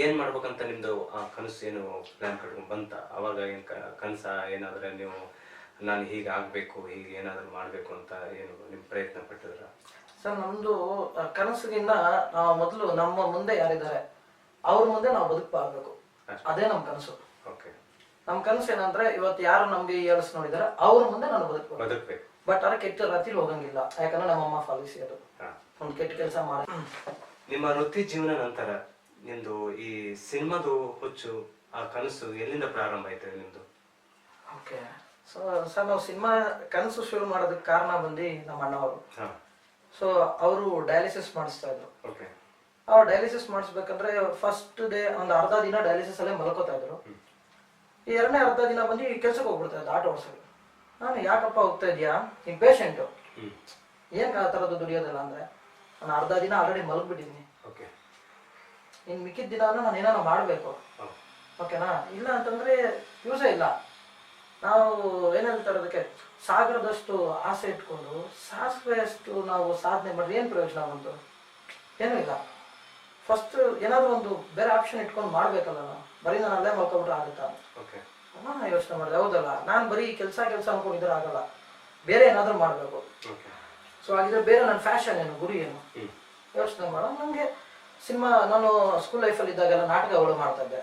ಏನ್ ಮಾಡ್ಬೇಕಂತ ನಿಮ್ದು ಆ ಕನಸು ಏನು ಪ್ಲಾನ್ ಕಟ್ಕೊಂಡ್ ಬಂತ? ಅವಾಗ ಏನ್ ಕನಸ ಏನಾದ್ರೆ ನೀವು ನಾನು ಹೀಗೆ ಆಗ್ಬೇಕು, ಹೀಗೆ ಏನಾದ್ರು ಮಾಡ್ಬೇಕು ಅಂತ ಏನು ನಿಮ್ ಪ್ರಯತ್ನ ಪಟ್ಟಿದ್ರ? ಸರ್ ನಮ್ದು ಕನಸಿಗಿನ್ನ ನಾವು ಮೊದಲು ನಮ್ಮ ಮುಂದೆ ಯಾರಿದ್ದಾರೆ ಅವ್ರ ಮುಂದೆ ನಾವು ಬದುಕಬಾರ್ಬೇಕು, ಅದೇ ನಮ್ ಕನಸು. ನಮ್ ಕನಸು ಏನಂದ್ರೆ ಇವತ್ತು ಯಾರು ನಮ್ಗೆ ಏಳ್ಸ್ ನೋಡಿದಾರೆ ಅವ್ರ ಮುಂದೆ ನಾನು ಬದುಕಬೇಕು. ಬಟ್ ಅದ್ರ ಕೆಟ್ಟ ರಾತ್ರಿ ಹೋಗಂಗಿಲ್ಲ, ಯಾಕಂದ್ರೆ ನಮ್ಮಮ್ಮ ಪಾಲಿಸಿ ಅದು, ಒಂದ್ ಕೆಟ್ಟ ಕೆಲಸ ಮಾಡಿ. ನಿಮ್ಮ ವೃತ್ತಿ ಜೀವನ ನಂತರ ನಿಮ್ದು ಈ ಸಿನಿಮಾದು ಹುಚ್ಚು ಆ ಕನಸು ಎಲ್ಲಿಂದ ಪ್ರಾರಂಭ ಆಯ್ತು ನಿಮ್ದು? ಓಕೆ ಸರ್, ನಾವು ಸಿನಿಮಾ ಕನಸು ಶುರು ಮಾಡೋದಕ್ಕೆ ಕಾರಣ ಬಂದು ನಮ್ಮ ಅಣ್ಣವರು. ಸೊ ಅವರು ಡಯಾಲಿಸಿಸ್ ಮಾಡಿಸ್ತಾ ಇದ್ರು. ಅವ್ರು ಡಯಾಲಿಸಿಸ್ ಮಾಡಿಸ್ಬೇಕಂದ್ರೆ ಫಸ್ಟ್ ಡೇ ಒಂದು ಅರ್ಧ ದಿನ ಡಯಾಲಿಸಿಸ್ ಅಲ್ಲೇ ಮಲ್ಕೋತಾ ಇದ್ರು. ಈ ಎರಡನೇ ಅರ್ಧ ದಿನ ಬಂದು ಕೆಲ್ಸಕ್ಕೆ ಹೋಗ್ಬಿಡ್ತಾ ಇದ್ದ ಆಟೋ ಓಡಿಸೋದು. ನಾನು ಯಾಕಪ್ಪ ಹೋಗ್ತಾ ಇದೀಯಾ, ಈಗ ಪೇಷಂಟು ಏನ್ ಆ ಥರದ್ದು ದುಡಿಯೋದಿಲ್ಲ ಅಂದ್ರೆ ನಾನು ಅರ್ಧ ದಿನ ಆಲ್ರೆಡಿ ಮಲಗ್ಬಿಟ್ಟಿದ್ದೀನಿ, ಇನ್ನು ಮಿಕ್ಕಿದ ದಿನ ನಾನು ಏನಾರ ಮಾಡಬೇಕು, ಓಕೆನಾ? ಇಲ್ಲ ಅಂತಂದ್ರೆ ಯೂಸೇ ಇಲ್ಲ. ನಾವು ಏನ್ ಹೇಳ್ತಾರೆ ಅದಕ್ಕೆ, ಸಾಗರದಷ್ಟು ಆಸೆ ಇಟ್ಕೊಂಡು ಸಾಸಿವೆಯಷ್ಟು ನಾವು ಸಾಧನೆ ಮಾಡಿದ್ರೆ ಏನು ಪ್ರಯೋಜನ ಬಂತು? ಏನೂ ಇಲ್ಲ. ಫಸ್ಟ್ ಏನಾದರೂ ಒಂದು ಬೇರೆ ಆಪ್ಷನ್ ಇಟ್ಕೊಂಡು ಮಾಡ್ಬೇಕಲ್ಲ. ನಾವು ಬರೀ ನಾನು ಅಲ್ಲೇ ಮಲ್ಕೊಬಿಟ್ರೆ ಆಗುತ್ತಾ? ನಾನು ಯೋಚನೆ ಮಾಡಿದೆ, ಹೌದಲ್ಲ, ನಾನು ಬರೀ ಕೆಲಸ ಅನ್ಕೊಂಡಿದ್ರೆ ಆಗಲ್ಲ, ಬೇರೆ ಏನಾದರೂ ಮಾಡಬೇಕು. ಸೊ ಹಾಗಿದ್ರೆ ಬೇರೆ ನನ್ನ ಫ್ಯಾಷನ್ ಏನು, ಗುರಿ ಏನು ಯೋಚನೆ ಮಾಡೋ. ನನಗೆ ಸಿನಿಮಾ, ನಾನು ಸ್ಕೂಲ್ ಲೈಫಲ್ಲಿ ಇದ್ದಾಗೆಲ್ಲ ನಾಟಕಗಳು ಮಾಡ್ತಾ ಇದ್ದೆ.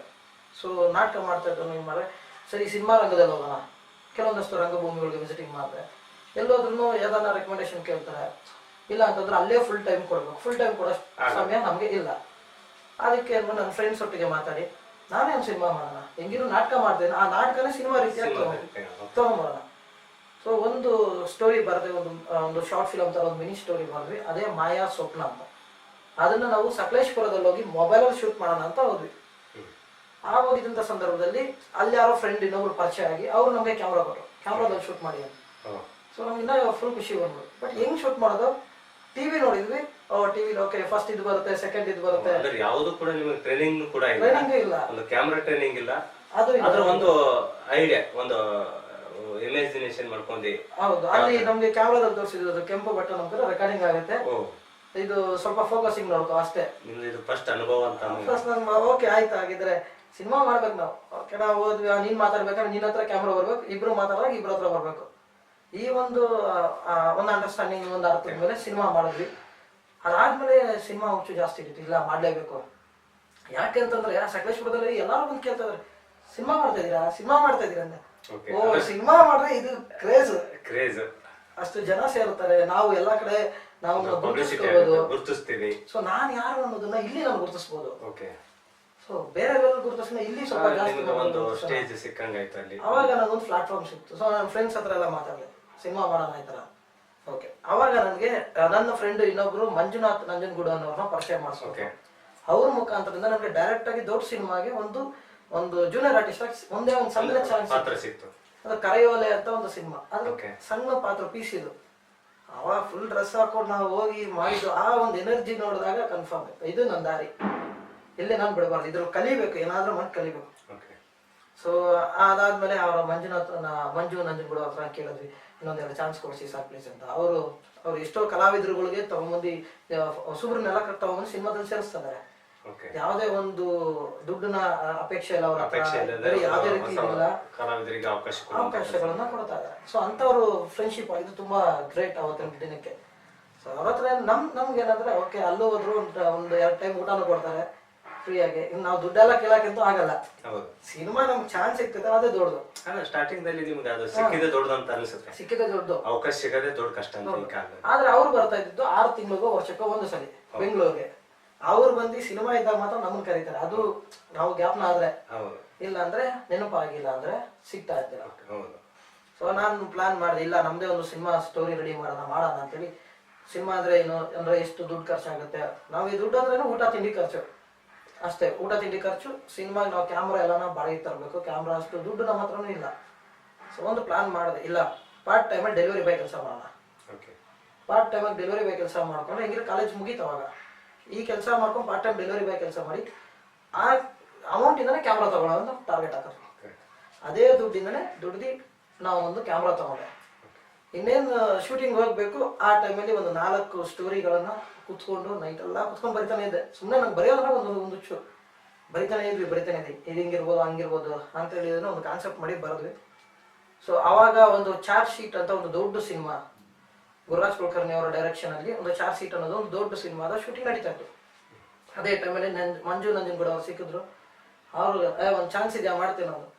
ಸೊ ನಾಟಕ ಮಾಡ್ತಾ ಇದ್ದು ಏನು ಮಾಡಿದೆ, ಸರಿ ಸಿನಿಮಾ ರಂಗದಲ್ಲಿ ಹೋಗೋಣ. ಕೆಲವೊಂದಷ್ಟು ರಂಗಭೂಮಿಗಳಿಗೆ ವಿಸಿಟಿಂಗ್ ಮಾಡಿದೆ. ಎಲ್ಲೋದ್ರೂ ಯಾವ್ದಾನ ರೆಕಮೆಂಡೇಶನ್ ಕೇಳ್ತಾರೆ, ಇಲ್ಲ ಅಂತಂದ್ರೆ ಅಲ್ಲೇ ಫುಲ್ ಟೈಮ್ ಕೊಡ್ಬೇಕು. ಫುಲ್ ಟೈಮ್ ಕೊಡೋ ಸಮಯ ನಮಗೆ ಇಲ್ಲ. ಅದಕ್ಕೆ ನನ್ನ ಫ್ರೆಂಡ್ಸ್ ಒಟ್ಟಿಗೆ ಮಾತಾಡಿ ನಾನೇ ಒಂದು ಸಿನಿಮಾ ಮಾಡೋಣ, ಹೆಂಗಿರೋ ನಾಟಕ ಮಾಡ್ತೇನೆ, ಆ ನಾಟಕನೇ ಸಿನಿಮಾ ರೀತಿಯಾಗಿ ತಗೊಂಬರೋಣ. ಸೊ ಒಂದು ಸ್ಟೋರಿ ಬರದೆ, ಒಂದು ಶಾರ್ಟ್ ಫಿಲಮ್ ತರ ಒಂದು ಮಿನಿ ಸ್ಟೋರಿ ಮಾಡಿದ್ವಿ, ಅದೇ ಮಾಯಾ ಸ್ವಪ್ನ ಅಂತ. ಅದನ್ನ ನಾವು ಸಕಲೇಶ್ಪುರದಲ್ಲಿ ಹೋಗಿ ಮೊಬೈಲಲ್ಲಿ ಶೂಟ್ ಮಾಡೋಣ ಅಂತ ಹೋದ್ವಿ. ಆ ಹೋಗಿದ್ದಂಥ ಸಂದರ್ಭದಲ್ಲಿ ಅಲ್ಲಿ ಯಾರೋ ಫ್ರೆಂಡ್ ಇನ್ನೊಬ್ರು ಪರಿಚಯ ಆಗಿ ಅವ್ರು ನಮಗೆ ಕ್ಯಾಮ್ರಾ ಕೊಟ್ಟರು, ಕ್ಯಾಮ್ರಾದಲ್ಲಿ ಶೂಟ್ ಮಾಡಿ ಅಂತ. ಸೊ ನಮ್ಗಿನ್ನ ಫುಲ್ ಖುಷಿ ಬಂದ್ಬಿಟ್ಟು. ಬಟ್ ಹೆಂಗ್ ಶೂಟ್ ಮಾಡೋದು, ಟಿವಿ ನೋಡಿದ್ವಿ. ಟಿವಿಲಿ ಓಕೆ, ಫಸ್ಟ್ ಇದು ಬರುತ್ತೆ, ಸೆಕೆಂಡ್ ಇದು ಬರುತ್ತೆ, ಯಾವುದು ಕೂಡ ನಿಮಗೆ ಟ್ರೈನಿಂಗ್ ಕೂಡ ಇಲ್ಲ, ಒಂದು ಕ್ಯಾಮ್ರಾ ಟ್ರೈನಿಂಗ್ ಇಲ್ಲ, ಅದು ಅದ್ರ ಒಂದು ಐಡಿಯಾ, ಒಂದು ಇಮ್ಯಾಜಿನೇಷನ್ ಮಾಡ್ಕೊಂಡಿ. ಹೌದು, ಅಲ್ಲಿ ನಮ್ಗೆ ಕ್ಯಾಮ್ರಾದಲ್ಲಿ ತೋರಿಸಿದ್ರು ಕೆಂಪು ಬಟನ್ ಅಂತ ರೆಕಾರ್ಡಿಂಗ್ ಆಗುತ್ತೆ, ಇದು ಸ್ವಲ್ಪ ಫೋಕಸಿಂಗ್ ನೋಡ್ಕೊ ಅಷ್ಟೇ. ಇದು ಫಸ್ಟ್ ಅನುಭವ ಅಂತ. ಫಸ್ಟ್ ನಮ್ಗೆ ಓಕೆ ಆಯ್ತು, ಆಗಿದ್ರೆ ಸಿನಿಮಾ ಮಾಡ್ಬೇಕು ನಾವು. ಓಕೆ, ನಾವು ಹೋದ್ವಿ, ನೀನ್ ಮಾತಾಡ್ಬೇಕಾದ್ರೆ ನಿನ್ನ ಹತ್ರ ಕ್ಯಾಮ್ರಾ ಬರ್ಬೇಕು, ಇಬ್ರು ಮಾತಾಡುವಾಗ ಇಬ್ರ ಹತ್ರ ಬರ್ಬೇಕು. ಈ ಒಂದು ಅಂಡರ್ಸ್ಟ್ಯಾಂಡಿಂಗ್, ಒಂದು ಅರ್ಥದ ಮೇಲೆ ಸಿನಿಮಾ ಮಾಡಿದ್ವಿ. ಅದಾದ್ಮೇಲೆ ಸಿನಿಮಾ ಹುಚ್ಚು ಜಾಸ್ತಿ ಇತ್ತು, ಇಲ್ಲ ಮಾಡ್ಲೇಬೇಕು. ಯಾಕೆ ಅಂತಂದ್ರೆ ಸಕಲೇಶ್ಪುರದಲ್ಲಿ ಎಲ್ಲಾರು ಬಂದು ಕೇಳ್ತಾ ಇದಾರೆ, ಸಿನಿಮಾ ಮಾಡ್ತಾ ಇದೀರಾ ಅಂತ. ಓ, ಸಿನಿಮಾ ಮಾಡ್ರೆ ಇದು ಕ್ರೇಜ್, ಅಷ್ಟು ಜನ ಸೇರುತ್ತಾರೆ, ನಾವು ಎಲ್ಲಾ ಕಡೆ ನಾವು ಗುರುತಿಸ್ತೀವಿ. ಸೊ ನಾನ್ ಯಾರು ಅನ್ನೋದನ್ನ ಇಲ್ಲಿ ನಾವು ಗುರುತಿಸಬಹುದು. ಸೊ ಬೇರೆ ಗುರುತಿಸ್ನ ಇಲ್ಲಿ ಸ್ವಲ್ಪ ಜಾಸ್ತಿ ಅವಾಗ ನನಗೊಂದು ಪ್ಲಾಟ್ಫಾರ್ಮ್ ಸಿಕ್ತು. ಸೊ ನನ್ನ ಫ್ರೆಂಡ್ಸ್ ಹತ್ರ ಎಲ್ಲ ಮಾತಾಡಿದೆ, ಸಿನಿಮಾ ಮಾಡೋಣ ಈ ತರ. ಓಕೆ, ಅವಾಗ ನನಗೆ ನನ್ನ ಫ್ರೆಂಡ್ ಇನ್ನೊಬ್ರು ಮಂಜುನಾಥ್ ನಂಜನಗೂಡು ಅನ್ನೋರ್ನ ಪರಿಚಯ ಮಾಡಿಸ್ಬೇಕು. ಅವ್ರ ಮುಖಾಂತರದಿಂದ ನಮ್ಗೆ ಡೈರೆಕ್ಟ್ ಆಗಿ ದೊಡ್ಡ ಸಿನಿಮಾಗೆ ಒಂದು ಜೂನಿಯರ್ ಆರ್ಟಿಸ್ಟ್ ಆಗಿ ಒಂದೇ ಒಂದು ಸಣ್ಣ ಚಾನ್ಸ್ ಸಿಕ್ತು. ಅದು ಕರೆಯೋಲೆ ಅಂತ ಒಂದು ಸಿನಿಮಾ, ಅದು ಸಣ್ಣ ಪಾತ್ರ ಪೀಸ್ ಇದು. ಅವಾಗ ಫುಲ್ ಡ್ರೆಸ್ ಹಾಕೊಂಡು ನಾವು ಹೋಗಿ ಮಾಡಿದ್ದು, ಆ ಒಂದು ಎನರ್ಜಿ ನೋಡಿದಾಗ ಕನ್ಫರ್ಮ್ ಆಯ್ತು, ಇದು ನನ್ನ ದಾರಿ, ಇಲ್ಲೇ ನಾನು ಬಿಡಬಾರ್ದು, ಇದ್ರ ಕಲಿಬೇಕು, ಏನಾದ್ರೂ ಮಾಡಿ ಕಲಿಬೇಕು. ಸೊ ಅದಾದ್ಮೇಲೆ ಅವರ ಮಂಜು ನಂಜನಗೂಡು ಹತ್ರ ಕೇಳಿದ್ವಿ, ಇನ್ನೊಂದೆರಡು ಚಾನ್ಸ್ ಕೊಡಿಸಿ ಸರ್ ಪ್ಲೀಸ್ ಅಂತ. ಅವರು ಎಷ್ಟೋ ಕಲಾವಿದರುಗಳಿಗೆ ತಗೊಂಬಂದು ಹೊಸಬ್ರನ್ನೆಲ್ಲ ತಗೊಂಬಂದು ಸಿನಿಮಾದಲ್ಲಿ ಸೇರಿಸ್ತಾರೆ. ಯಾವುದೇ ಒಂದು ದುಡ್ಡಿನ ಅಪೇಕ್ಷೆ ಇಲ್ಲ ಅವ್ರ ಹತ್ರ, ಯಾವುದೇ ರೀತಿ ಇಲ್ಲ, ಅವಕಾಶಗಳನ್ನ ಕೊಡ್ತಾ ಇದ್ದಾರೆ. ಸೊ ಅಂತವ್ರು ಫ್ರೆಂಡ್ಶಿಪ್ ಇದು ತುಂಬಾ ಗ್ರೇಟ್ ಅವತ್ತಿನ ದಿನಕ್ಕೆ. ಸೊ ಅವ್ರ ಹತ್ರ ನಮ್ಗೆ ಏನಂದ್ರೆ ಓಕೆ, ಅಲ್ಲೂ ಹೋದ್ರು ಒಂದು 2 ಟೈಮ್ ಊಟನೂ ಕೊಡ್ತಾರೆ ಫ್ರೀಯಾಗಿ. ನಾವು ದುಡ್ಡೆಲ್ಲ ಕೇಳಕ್ಕಂತೂ ಆಗಲ್ಲ, ಸಿನಿಮಾ ನಮ್ಗೆ ಚಾನ್ಸ್ ಸಿಗ್ತದೆ, ಅದೇ ದೊಡ್ಡದು. ಸ್ಟಾರ್ಟಿಂಗ್ ದಲ್ಲಿ ನಿಮ್ಗೆ ಅದು ಸಿಕ್ಕಿದೆ ದೊಡ್ಡದು ಅಂತ ಅನಿಸುತ್ತೆ, ಸಿಕ್ಕಿದೆ ದೊಡ್ಡದು, ಅವಕಾಶ ಸಿಗದೆ ದೊಡ್ಡ ಕಷ್ಟ. ಆದ್ರೆ ಅವ್ರು ಬರ್ತಾ ಇದ್ದು 6 ತಿಂಗಳಿಗೋ ವರ್ಷಕ್ಕೋ ಒಂದು ಸಲ ಬೆಂಗಳೂರಿಗೆ. ಅವ್ರು ಬಂದು ಸಿನಿಮಾ ಇದ್ದಾಗ ಮಾತ್ರ ನಮ್ಮನ್ನ ಕರೀತಾರೆ, ಅದು ನಾವು ಗ್ಯಾಪ್ನ ಆದ್ರೆ, ಇಲ್ಲ ಅಂದ್ರೆ ನೆನಪಾಗಿಲ್ಲ ಅಂದ್ರೆ ಸಿಗ್ತಾ ಇದ್ದೀರ. ಸೊ ನಾನು ಪ್ಲಾನ್ ಮಾಡಿದೆ, ಇಲ್ಲ ನಮ್ಮದೇ ಒಂದು ಸಿನಿಮಾ ಸ್ಟೋರಿ ರೆಡಿ ಮಾಡೋಣ ಅಂತೇಳಿ. ಸಿನಿಮಾ ಅಂದರೆ ಏನು ಅಂದರೆ ಎಷ್ಟು ದುಡ್ಡು ಖರ್ಚಾಗುತ್ತೆ, ನಾವು ಈ ದುಡ್ಡು ಅಂದ್ರೆ ಊಟ ತಿಂಡಿ ಖರ್ಚು ಅಷ್ಟೇ, ಊಟ ತಿಂಡಿ ಖರ್ಚು. ಸಿನಿಮಾಗೆ ನಾವು ಕ್ಯಾಮ್ರಾ ಎಲ್ಲ ಬಾಡಿಗೆ ತರಬೇಕು, ಕ್ಯಾಮ್ರಾ ಅಷ್ಟು ದುಡ್ಡು ನಮ್ಮ ಹತ್ರನೂ ಇಲ್ಲ. ಸೊ ಒಂದು ಪ್ಲಾನ್ ಮಾಡಿದೆ, ಇಲ್ಲ ಪಾರ್ಟ್ ಟೈಮಲ್ಲಿ ಡೆಲಿವರಿ ಬಾಯ್ ಕೆಲಸ ಮಾಡೋಣ. ಪಾರ್ಟ್ ಟೈಮಾಗಿ ಡೆಲಿವರಿ ಬಾಯ್ ಕೆಲಸ ಮಾಡ್ಕೊಂಡು ಹೆಂಗಿದ್ರೆ ಕಾಲೇಜ್ ಮುಗೀತು ಅವಾಗ, ಈ ಕೆಲಸ ಮಾಡ್ಕೊಂಡು ಪಾರ್ಟ್ ಟೈಮ್ ಡೆಲಿವರಿ ಬಾಯ್ ಕೆಲಸ ಮಾಡಿ ಆ ಅಮೌಂಟಿಂದನೇ ಕ್ಯಾಮ್ರಾ ತಗೊಳ್ಳೋ ಅಂತ ಟಾರ್ಗೆಟ್ ಹಾಕೋದು. ಅದೇ ದುಡ್ಡಿಂದನೇ ದುಡ್ದು ನಾವು ಒಂದು ಕ್ಯಾಮ್ರಾ ತಗೊಂಡೆ. ಇನ್ನೇನು ಶೂಟಿಂಗ್ ಹೋಗ್ಬೇಕು ಆ ಟೈಮಲ್ಲಿ ಒಂದು 4 ಸ್ಟೋರಿಗಳನ್ನು ಕುತ್ಕೊಂಡು ನೈಟೆಲ್ಲ ಕುತ್ಕೊಂಡು ಬರಿತಾನೆ ಇದ್ದೆ. ಸುಮ್ಮನೆ ನಂಗೆ ಬರೆಯೋದ್ರೆ ಒಂದು ಬರಿತಾನೆ ಇದ್ವಿ ಇದು ಹಿಂಗಿರ್ಬೋದು ಹಂಗಿರ್ಬೋದು ಅಂತೇಳಿ ಒಂದು ಕಾನ್ಸೆಪ್ಟ್ ಮಾಡಿ ಬರೆದ್ವಿ. ಸೊ ಆವಾಗ ಒಂದು ಚಾರ್ಜ್ ಶೀಟ್ ಅಂತ ಒಂದು ದೊಡ್ಡ ಸಿನಿಮಾ, ಗುರುರಾಜ್ ಕುಲಕರ್ಣಿ ಅವರ ಡೈರೆಕ್ಷನಲ್ಲಿ ಒಂದು ಚಾರ್ಜ್ ಶೀಟ್ ಅನ್ನೋದು ಒಂದು ದೊಡ್ಡ ಸಿನಿಮಾದ ಶೂಟಿಂಗ್ ನಡೀತಾ ಇತ್ತು. ಅದೇ ಟೈಮಲ್ಲಿ ಮಂಜು ನಂಜನಗೂಡ ಅವ್ರು ಸಿಕ್ಕಿದ್ರು. ಅವರು ಒಂದು ಚಾನ್ಸ್ ಇದೆಯಾ ಮಾಡ್ತೀನಿ ಅನ್ನೋದು.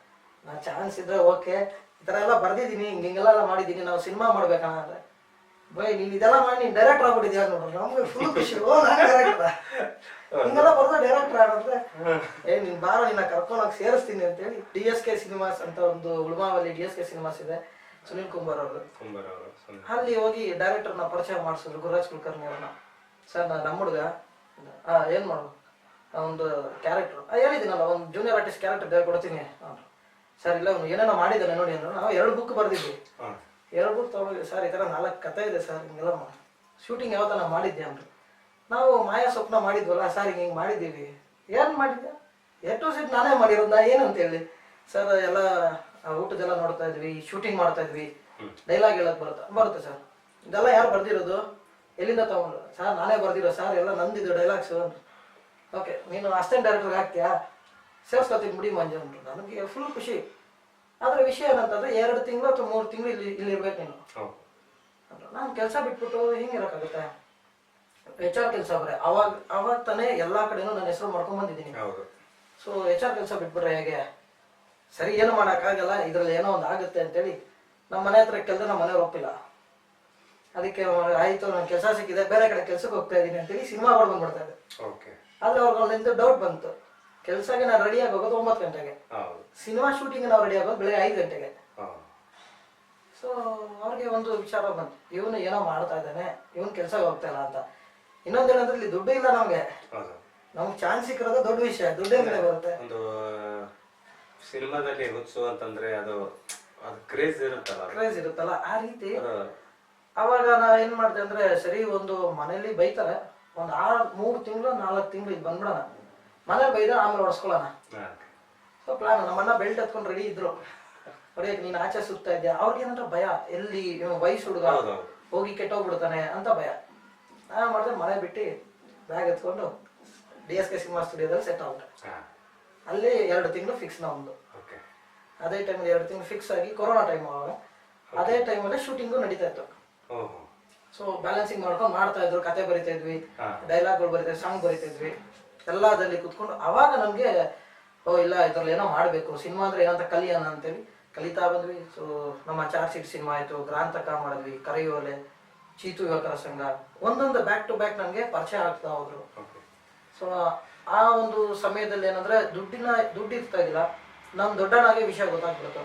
ನಾನು ಚಾನ್ಸ್ ಇದ್ರೆ ಓಕೆ, ಈ ಥರ ಎಲ್ಲ ಬರ್ದಿದ್ದೀನಿ, ಹಿಂಗೆಲ್ಲ ಮಾಡಿದ್ದೀನಿ, ನಾವು ಸಿನಿಮಾ ಮಾಡ್ಬೇಕಣ್ಣ ಅಂದರೆ, ಬೈ ನೀನು ಇದೆಲ್ಲ ಮಾಡಿ ನೀನು ಡೈರೆಕ್ಟರ್ ಆಗ್ಬಿಟ್ಟಿದ್ಯಾ ನೋಡ್ರಿ. ನಮ್ಗೆ ಫುಲ್ ಖುಷಿ, ನಾನು ಡೈರೆಕ್ಟರ್ ಹಿಂಗೆಲ್ಲ ಬರ್ದ ಡೈರೆಕ್ಟರ್ ಅಂದ್ರೆ ನೀನು ಬಾರೋ ನಿನ್ನ ಕರ್ಕೊಂಡೋಗಿ ಸೇರಿಸ್ತೀನಿ ಅಂತೇಳಿ DSK ಸಿನಿಮಾಸ್ ಅಂತ ಒಂದು ಉಳ್ಮಾವಲ್ಲಿ DSK ಸಿನಿಮಾಸ್ ಇದೆ, ಸುನಿಲ್ ಕುಂಬಾರ್ ಅವರು. ಅಲ್ಲಿ ಹೋಗಿ ಡೈರೆಕ್ಟರ್ನ ಪರಿಚಯ ಮಾಡಿಸಿದ್ರು ಗುರುರಾಜ್ ಕುಲಕರ್ಣಿ ಅವ್ರನ್ನ. ಸರ್ ನಮ್ಮ ಹುಡುಗ ಏನು ಮಾಡೋದು ಒಂದು ಕ್ಯಾರೆಕ್ಟರ್ ಹೇಳಿದ್ದೀನಲ್ಲ, ಒಂದು ಜೂನಿಯರ್ ಆರ್ಟಿಸ್ಟ್ ಕ್ಯಾರೆಕ್ಟರ್ ಕೊಡ್ತೀನಿ. ಸರ್ ಇಲ್ಲ ಅವ್ನು ಏನೇನೋ ಮಾಡಿದ್ದಾನೆ ನೋಡಿ ಅಂದ್ರೆ ನಾವು 2 ಬುಕ್ ಬರೆದಿದ್ವಿ. 2 ಬುಕ್ ತಗೊಂಡು ಸರ್ ಈ ಥರ 4 ಕಥೆ ಇದೆ ಸರ್, ಹಿಂಗೆಲ್ಲ ಶೂಟಿಂಗ್ ಯಾವತ್ತ ನಾವು ಮಾಡಿದ್ದೆ ಅಂದರು. ನಾವು ಮಾಯಾ ಸ್ವಪ್ನ ಮಾಡಿದ್ವಲ್ಲ ಸರ್, ಹಿಂಗೆ ಮಾಡಿದ್ದೀವಿ. ಏನು ಮಾಡಿದ್ದೆ Z ನಾನೇ ಮಾಡಿರೋದು, ನಾ ಏನಂತ ಹೇಳಿ ಸರ್ ಎಲ್ಲ ಊಟದೆಲ್ಲ ನೋಡ್ತಾ ಇದ್ವಿ, ಶೂಟಿಂಗ್ ಮಾಡ್ತಾ ಇದ್ವಿ, ಡೈಲಾಗ್ ಹೇಳಕ್ ಬರುತ್ತೆ ಸರ್. ಇದೆಲ್ಲ ಯಾರು ಬರ್ದಿರೋದು, ಎಲ್ಲಿಂದ ತಗೊಂಡ್ರು ಸರ್? ನಾನೇ ಬರ್ದಿರೋ ಸರ್, ಎಲ್ಲ ನಂದಿದ್ದು ಡೈಲಾಗ್ಸು ಅಂದರು. ಓಕೆ ನೀನು ಅಸಿಸ್ಟೆಂಟ್ ಡೈರೆಕ್ಟರ್ಗೆ ಹಾಕ್ತೀಯಾ, ಸೇರ್ಸ್ಕೊತೀನಿ ಬಿಡಿ ಮಂಜು ಅಂದರು. ನನಗೆ ಫುಲ್ ಖುಷಿ. ಆದರೆ ವಿಷಯ ಏನಂತಂದರೆ 2 ತಿಂಗಳು ಅಥವಾ 3 ತಿಂಗಳು ಇಲ್ಲಿ ಇರ್ಬೇಕು ನೀನು ಅಂದ್ರೆ. ನಾನು ಕೆಲಸ ಬಿಟ್ಬಿಟ್ಟು ಹಿಂಗೆ ಇರೋಕ್ಕಾಗುತ್ತೆ, HR ಕೆಲಸ ಬರೇ ಅವಾಗ ತಾನೇ ಎಲ್ಲ ಕಡೆನೂ ನನ್ನ ಹೆಸರು ಮಾಡ್ಕೊಂಡು ಬಂದಿದ್ದೀನಿ. ಸೊ HR ಕೆಲಸ ಬಿಟ್ಬಿಟ್ರೆ ಹೇಗೆ, ಸರಿ ಏನು ಮಾಡೋಕ್ಕಾಗಲ್ಲ, ಇದರಲ್ಲಿ ಏನೋ ಒಂದು ಆಗುತ್ತೆ ಅಂತೇಳಿ ನಮ್ಮ ಮನೆ ಹತ್ರ ಕೆಲಸ ನಮ್ಮ ಮನೆಯವ್ರು ಒಪ್ಪಿಲ್ಲ. ಅದಕ್ಕೆ ಆಯಿತು ನನ್ನ ಕೆಲಸ ಸಿಕ್ಕಿದೆ, ಬೇರೆ ಕಡೆ ಕೆಲಸಕ್ಕೆ ಹೋಗ್ತಾ ಇದ್ದೀನಿ ಅಂತೇಳಿ ಸಿನಿಮಾ ಬಂದ್ಬಿಡ್ತಾ ಇದೆ. ಆದರೆ ಅವ್ರಿಗೊಂದು ಡೌಟ್ ಬಂತು, ಕೆಲಸಕ್ಕೆ ನಾನು ರೆಡಿಯಾಗಿ ಹೋಗೋದು 9 ಗಂಟೆಗೆ, ಸಿನಿಮಾ ಶೂಟಿಂಗ್ ನಾವು ರೆಡಿ ಆಗೋದು ಬೆಳಗ್ಗೆ 5 ಗಂಟೆಗೆ. ಸೊ ಅವ್ರಿಗೆ ಒಂದು ವಿಚಾರ ಬಂತು, ಇವನು ಏನೋ ಮಾಡ್ತಾ ಇದ್ದಾನೆ, ಇವನು ಕೆಲಸಕ್ಕೆ ಹೋಗ್ತಾ ಇಲ್ಲ ಅಂತ. ಇನ್ನೊಂದೇನಂದ್ರೆ ಇಲ್ಲಿ ದುಡ್ಡು ಇಲ್ಲ ನಮ್ಗೆ ಚಾನ್ಸ್ ಸಿಕ್ಕಿರೋದು ದೊಡ್ಡ ವಿಷಯ, ದುಡ್ಡೇ ಮೇಲೆ ಬರುತ್ತೆ. ಒಂದು ಸಿನಿಮಾದಲ್ಲಿ ಹುಚ್ಚು ಅಂತಂದ್ರೆ ಅದು ಕ್ರೇಜ್ ಇರುತ್ತಲ್ಲ ಆ ರೀತಿ. ಅವಾಗ ನಾ ಏನ್ ಮಾಡ್ದೆ ಅಂದ್ರೆ, ಸರಿ ಒಂದು ಮನೇಲಿ ಬೈತಾರೆ, ಒಂದು 3 ತಿಂಗಳು 4 ತಿಂಗಳು ಇದು ಬಂದ್ಬಿಡೋಣ, ಮನೇಲಿ ಬೈದ ಆಮೇಲೆ ಹೊಡ್ಸ್ಕೊಳ್ಳೋಣ. ಸೊ ಪ್ಲಾನ್, ನಮ್ಮಣ್ಣ ಬೆಲ್ಟ್ ಹತ್ಕೊಂಡು ರೆಡಿ ಇದ್ರು, ಹೊಡೆಯಕ್ಕೆ ನೀನು ಆಚೆ ಸುತ್ತಾ ಇದ್ಯಾ. ಅವ್ರಿಗೇನಂದ್ರೆ ಭಯ, ಎಲ್ಲಿ ವಯಸ್ಸು ಹುಡುಗ ಹೋಗಿ ಕೆಟ್ಟೋಗ್ಬಿಡ್ತಾನೆ ಅಂತ ಭಯ. ನಾ ಮಾಡಿದ್ರೆ ಮನೆ ಬಿಟ್ಟು ಬ್ಯಾಗ್ ಎತ್ಕೊಂಡು DSK ಸಿನಿಮಾ ಸ್ಟುಡಿಯೋದಲ್ಲಿ ಸೆಟ್ ಆಗ್ಬಿಟ್ಟೆ. ಅಲ್ಲಿ 2 ತಿಂಗಳು ಫಿಕ್ಸ್ ನಮ್ದು. ಅದೇ ಟೈಮಲ್ಲಿ 2 ತಿಂಗಳು ಫಿಕ್ಸ್ ಆಗಿ ಕೊರೋನಾ ಟೈಮ್ ಅವಾಗ. ಅದೇ ಟೈಮಲ್ಲಿ ಶೂಟಿಂಗು ನಡೀತಾ ಇತ್ತು. ಸೊ ಬ್ಯಾಲೆನ್ಸಿಂಗ್ ಮಾಡ್ಕೊಂಡು ಮಾಡ್ತಾ ಇದ್ರು, ಕತೆ ಬರಿತಾ ಇದ್ವಿ, ಡೈಲಾಗ್ಗಳು ಬರಿತಾ ಇದ್ವಿ, ಸಾಂಗ್ ಬರಿತಾ ಇದ್ವಿ, ಎಲ್ಲದಲ್ಲಿ ಕುತ್ಕೊಂಡು. ಅವಾಗ ನಮ್ಗೆ ಇಲ್ಲ ಇದ್ರಲ್ಲಿ ಏನೋ ಮಾಡ್ಬೇಕು, ಸಿನಿಮಾ ಅಂದ್ರೆ ಏನಂತ ಕಲಿಯೋಣ ಅಂತೇಳಿ ಕಲಿತಾ ಬಂದ್ವಿ. ಸೊ ನಮ್ಮ ಚಾರ್ಜ್ ಶೀಟ್ ಸಿನಿಮಾ ಆಯ್ತು, ಗ್ರಾಂತಕ ಮಾಡಿದ್ವಿ, ಕರೆಯೋಲೆ, ಚೀತು ಯುವಕರ ಸಂಘ, ಒಂದೊಂದು ಬ್ಯಾಕ್ ಟು ಬ್ಯಾಕ್ ನಮ್ಗೆ ಪರಿಚಯ ಆಗ್ತಾ ಹೋದ್ರು. ಸೊ ಆ ಒಂದು ಸಮಯದಲ್ಲಿ ಏನಂದ್ರೆ ದುಡ್ಡು ಇರ್ತಾ ಇದ್ದಿಲ್ಲ, ನಮ್ ದೊಡ್ಡನಾಗೆ ವಿಷಯ ಗೊತ್ತಾಗ್ಬಿಡ್ತು.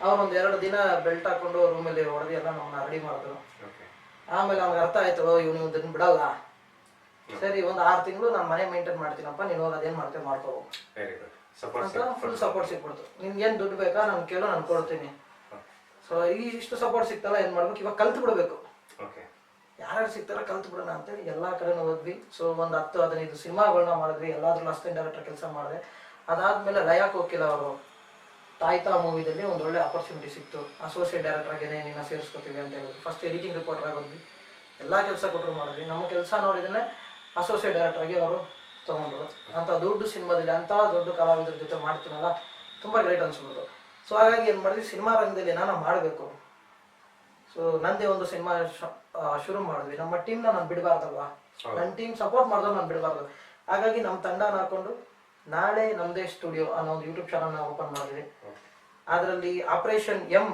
ಅವ್ರೊಂದು 2 ದಿನ ಬೆಲ್ಟ್ ಹಾಕೊಂಡು ರೂಮಲ್ಲಿ ಹೊಡೆದು ಎಲ್ಲ ನಮ್ಮನ್ನ ರೆಡಿ ಮಾಡಿದ್ರು. ಆಮೇಲೆ ಅವ್ನಿಗೆ ಅರ್ಥ ಆಯ್ತು, ಇವನು ಇದನ್ನ ಬಿಡಲ್ಲ, ಸರಿ ಒಂದು 6 ತಿಂಗಳು ನಾನು ಮನೆ ಮೇಂಟೈನ್ ಮಾಡ್ತೀನಪ್ಪ, ನೀನು ಹೋಗಿ ಅದೇನು ಮಾಡ್ತೇವೆ ಮಾಡ್ಕೋಬೇಕು ಅಂತ ಫುಲ್ ಸಪೋರ್ಟ್ ಸಿಕ್ಬಿಡ್ತು. ನಿನ್ಗೇನು ದುಡ್ಡು ಬೇಕಾ ನಾನು ಕೇಳೋ, ನಾನು ಕೊಡ್ತೀನಿ. ಸೊ ಇಷ್ಟು ಸಪೋರ್ಟ್ ಸಿಕ್ತಲ್ಲ, ಏನು ಮಾಡ್ಬೇಕು, ಇವಾಗ ಕಲ್ತು ಬಿಡಬೇಕು, ಯಾರ್ಯಾರು ಸಿಗ್ತಾರ ಕಲ್ತು ಬಿಡೋಣ ಅಂತೇಳಿ ಎಲ್ಲ ಕಡೆನೂ ಹೋದ್ವಿ. ಸೊ ಒಂದು 10-15 ಸಿನಿಮಾಗಳನ್ನ ಮಾಡಿದ್ವಿ, ಎಲ್ಲಾದ್ರೂ ಅಸಿಸ್ಟೆಂಟ್ ಡೈರೆಕ್ಟರ್ ಕೆಲಸ ಮಾಡಿದೆ. ಅದಾದ್ಮೇಲೆ ಲಯಾ ಕೋಕಿಲ ಅವರು ತಾಯ್ತಾ ಮೂವಿದಲ್ಲಿ ಒಂದು ಒಳ್ಳೆ ಆಪರ್ಚುನಿಟಿ ಸಿಕ್ತು, ಅಸೋಸಿಯೇಟ್ ಡೈರೆಕ್ಟರ್ ಆಗೇನೆ ನಿನ್ನ ಸೇರಿಸ್ಕೊತೀವಿ ಅಂತ ಹೇಳಿದ್ರು. ಫಸ್ಟ್ ಎಡಿಟಿಂಗ್ ರಿಪೋರ್ಟರ್ ಆಗೋದ್ವಿ, ಎಲ್ಲ ಕೆಲಸ ಕೊಟ್ಟರು ಮಾಡಿದ್ವಿ. ನಮ್ಮ ಕೆಲಸ ನೋಡಿದ್ರೆ ಅಸೋಸಿಯೇಟ್ ಡೈರೆಕ್ಟರ್ ಆಗಿ ಅವರು ತೊಗೊಂಡ್ರು. ಅಂಥ ದೊಡ್ಡ ಸಿನಿಮಾದಲ್ಲಿ ಅಂಥ ದೊಡ್ಡ ಕಲಾವಿದರ ಜೊತೆ ಮಾಡ್ತೀನಲ್ಲ, ತುಂಬ ಗ್ರೇಟ್ ಅನ್ಸ್ಬಿಡ್ತು. ಸೊ ಹಾಗಾಗಿ ಏನು ಮಾಡಿದ್ವಿ, ಸಿನಿಮಾ ರಂಗದಲ್ಲಿ ನಾನು ಮಾಡಬೇಕು. ಸೊ ನಂದೇ ಒಂದು ಸಿನಿಮಾ ಶುರು ಮಾಡಿದ್ವಿ. ನಮ್ಮ ಟೀಮ್ನ ನಾನು ಬಿಡಬಾರ್ದಲ್ವಾ, ನನ್ನ ಟೀಮ್ ಸಪೋರ್ಟ್ ಮಾಡಿದ್ರು ನಾನು ಬಿಡಬಾರ್ದು. ಹಾಗಾಗಿ ನಮ್ಮ ತಂಡನ ಹಾಕೊಂಡು ನಾಳೆ ನಮ್ಮದೇ ಸ್ಟುಡಿಯೋ ಅನ್ನೋ ಒಂದು ಯೂಟ್ಯೂಬ್ ಚಾನಲ್ನ ಓಪನ್ ಮಾಡಿದ್ವಿ. ಅದರಲ್ಲಿ ಆಪರೇಷನ್ M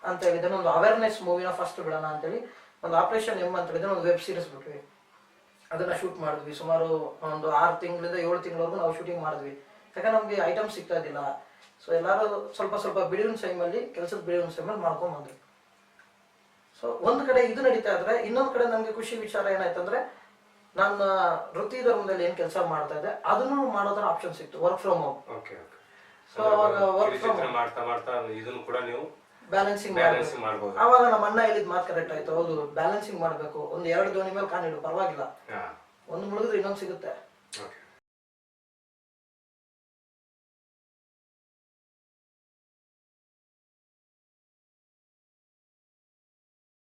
ಅಂತ ಹೇಳಿದ್ರೆ ಒಂದು ಅವೇರ್ನೆಸ್ ಮೂವಿನ ಫಸ್ಟ್ ಬಿಡೋಣ ಅಂತೇಳಿ ಒಂದು ಆಪರೇಷನ್ M ಅಂತ ಹೇಳಿದ್ರೆ ಒಂದು ವೆಬ್ ಸೀರೀಸ್ ಬಿಟ್ವಿ. ಅದನ್ನ ಶೂಟ್ ಮಾಡಿದ್ವಿ. ಸುಮಾರು ಒಂದು 6 ತಿಂಗಳಿಂದ 7 ತಿಂಗಳವರೆಗೂ ನಾವು ಶೂಟಿಂಗ್ ಮಾಡಿದ್ವಿ. ಯಾಕಂದ್ರೆ ನಮಗೆ ಐಟಮ್ ಸಿಗ್ತಾ ಇದ್ದಿಲ್ಲ. ಸೊ ಎಲ್ಲರೂ ಸ್ವಲ್ಪ ಸ್ವಲ್ಪ ಬಿಡುವಿನ ಟೈಮಲ್ಲಿ ಕೆಲಸದ ಬಿಡುವಿನ ಟೈಮಲ್ಲಿ ಮಾಡ್ಕೊಂಡ್ ಬಂದ್ವಿ. ಸೊ ಒಂದ್ ಕಡೆ ಇದು ನಡೀತಾ ಇದ್ರೆ ಇನ್ನೊಂದ್ ಕಡೆ ನಮ್ಗೆ ಖುಷಿ ವಿಚಾರ ಏನಾಯ್ತಂದ್ರೆ ನನ್ನ ವೃತ್ತಿ ಧರ್ಮದಲ್ಲಿ ಏನ್ ಕೆಲಸ ಮಾಡ್ತಾ ಇದ್ದೆ ಅದನ್ನು ಮಾಡೋದ್ರ ಆಪ್ಷನ್ ಸಿಕ್ತು, ವರ್ಕ್ ಫ್ರಮ್ ಹೋಮ್. ಸೊ ಅವಾಗ ವರ್ಕ್ ಫ್ರಮ್ ಮಾಡ್ತಾ ಮಾಡ್ತಾ ಇದನ್ನು ಕೂಡ ನೀವು ಬ್ಯಾಲೆನ್ಸಿಂಗ್ ಮಾಡಬಹುದು. ಅವಾಗ ನಮ್ಮ ಅಣ್ಣ ಹೇಳಿದ್ ಮಾತು ಕರೆಕ್ಟ್ ಆಯ್ತು. ಹೌದು, ಬ್ಯಾಲೆನ್ಸಿಂಗ್ ಮಾಡ್ಬೇಕು. ಒಂದ್ 2 ದೋಣಿ ಮೇಲೆ ಕಾಲಿಡು, ಪರವಾಗಿಲ್ಲ, ಒಂದು ಮುಳುಗಿದ್ರೆ ಇನ್ನೊಂದು ಸಿಗುತ್ತೆ.